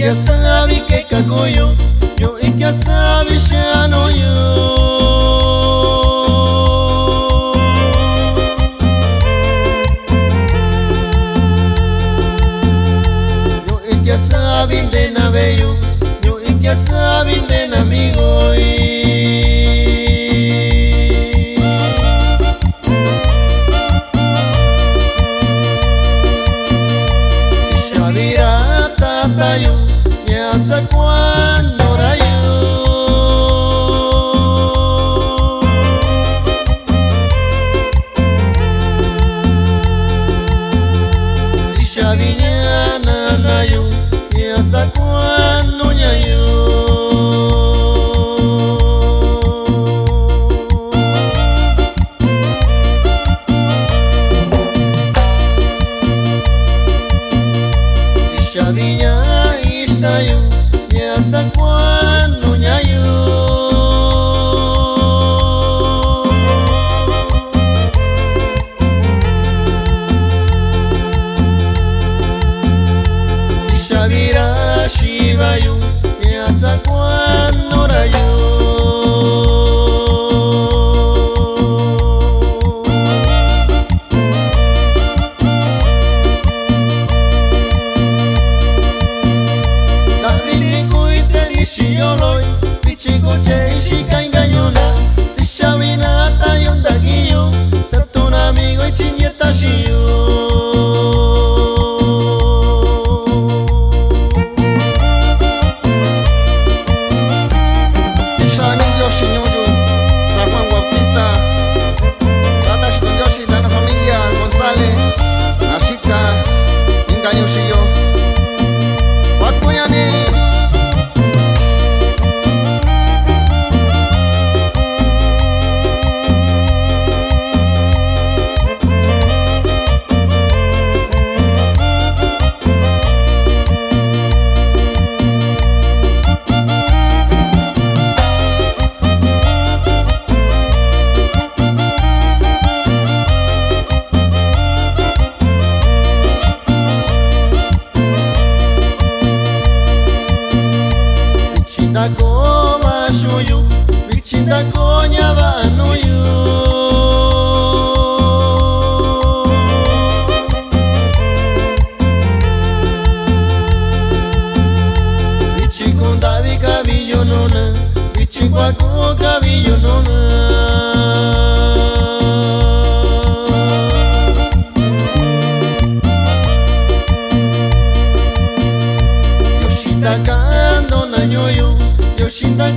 itia sabi que cagoyo, yo itia sabi shano yo. Yo itia sabi de naveyo, yo itia sabi de namigo yo me hace cuando rayo Tisha viñana na yo me hace cuando yo Tisha viñana me hace cuando ñayo Tishavira shivayo me hace cuando rayo Shiyoloi, pichigo che shika ingayona, tishavina tayonda giyo, satun amigo y chinyeta shiyo. Tishani Yoshi Ñuyu, San Juan Bautista, Ratash Don Yoshi, Dana Familia, González, Ashika, Ingayo Shiyo, Wakuyane. Koma shuyu, vichinda konya vanuyu. Vichikunda vikavillo nona, vichikwaku kavillo nona. Yoshita kando na nyoyo, Yoshita